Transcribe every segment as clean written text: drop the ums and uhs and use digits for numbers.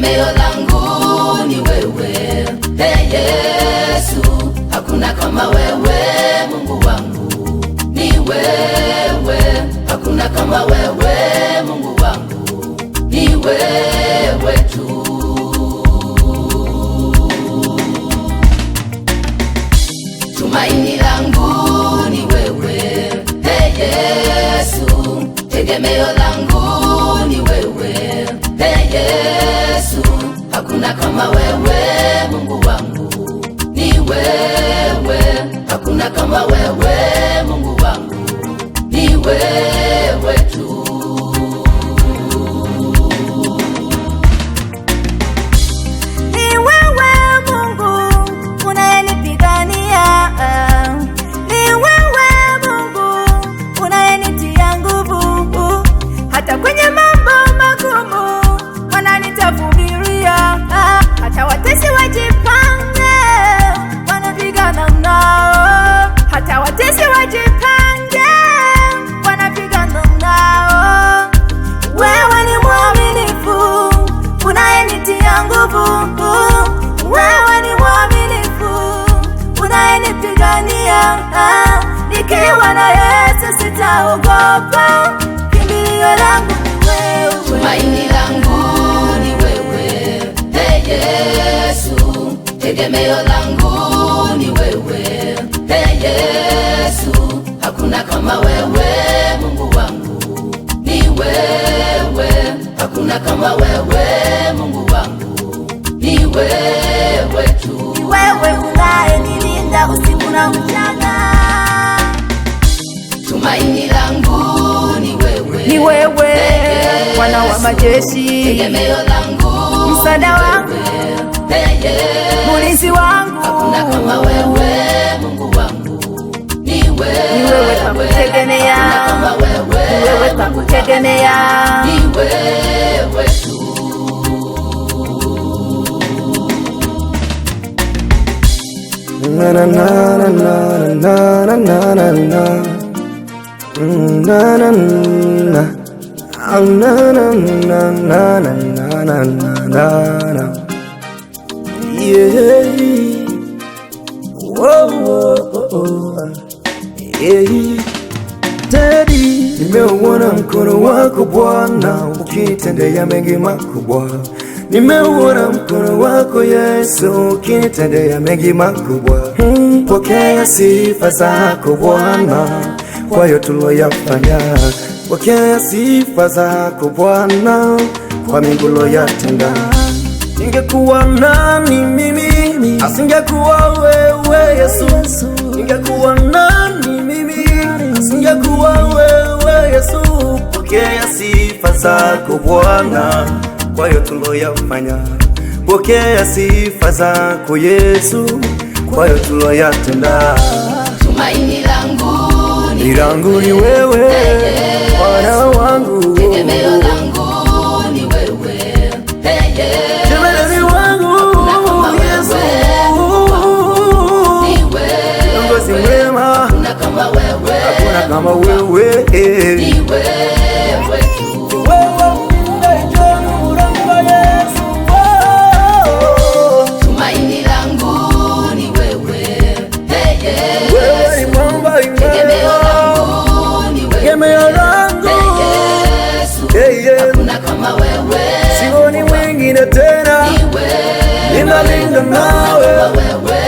tegemeo langu ni wewe. Hey Yesu, hakuna kama wewe. Mungu wangu ni wewe, hakuna kama wewe. Mungu wangu ni wewe tu. Tumaini langu ni wewe. Hey Yesu, tegemeo langu ni wewe. Hey Yesu, hakuna kama wewe. Mungu wangu ni wewe, hakuna kama wewe. Mungu wangu ni wewe tu. Ni wewe Mungu unayenipigania, ni wewe Mungu unayenitia nguvu, hata kwenye mambo magumu wananitavumilia, hata watesi wajipange wanapigana nao, hata watesi wajipange wanapigana nao. Wewe ni mwaminifu unayenitia nguvu, wewe ni mwaminifu unayenipigania, nikiwa na Yesu sitaogopa, kimbilio langu ni wewe. Tumaini langu ni wewe. Hey Yesu, tegemeo langu ni wewe. Hey Yesu, hakuna kama wewe. Mungu wangu ni wewe, hakuna kama wewe. Mungu wangu ni wewe tu. Ni wewe unayenilinda usiku na mchana. Tumaini langu ni wewe. Ni wewe Bwana wa majeshi, tegemeo langu, msaada wangu, mulinzi wangu. Hakuna kama wewe. Mungu wangu ni wewe, ni wewe takutegemea, ni wewe takutegemea, ni wewe tu. Na na na na na na na na na na na na na. Na na na na na na na na. Yeah. Whoa, whoa, whoa. Yeah. Daddy, nimeuona mkono wako Bwana ukinitendea mengi makubwa. Nimeuona mkono wako Yesu ukinitendea mengi makubwa. Pokea sifa zako Bwana kwa yote uliyoyafanya. Pokea sifa zako Bwana kwa mengi uliyoyatenda. Ningekuwa nani mimi asingekuwa wewe Yesu. Ningekuwa nani mimi asingekuwa wewe Yesu. Pokea sifa zako Bwana kwa yote uliyoyafanya. Pokea sifa zako Yesu kwa yote uliyoyatenda. Tumaini langu ni wewe, Bwana wangu. Tegemeo langu ni wewe. Hey Yesu, Tegemeo wangu Yesu. Ni wewe, Kiongozi mwema, hakuna kama wewe. hakuna kama wewe. Ni wewe tu. Tumaini langu ni wewe. Hey Yesu, Wewe ni mwamba tegemeo imara. langu ni wewe. Tegemeo langu. Hey Yesu, Hey, yeah. hakuna kama wewe. Sioni mwingine tena. Ni wewe, Ninalinda nawe, wewe.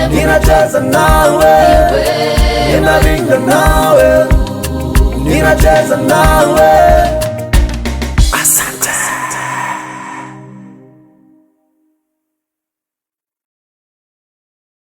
ninacheza nawe, ninalinda nawe, ninacheza nawe.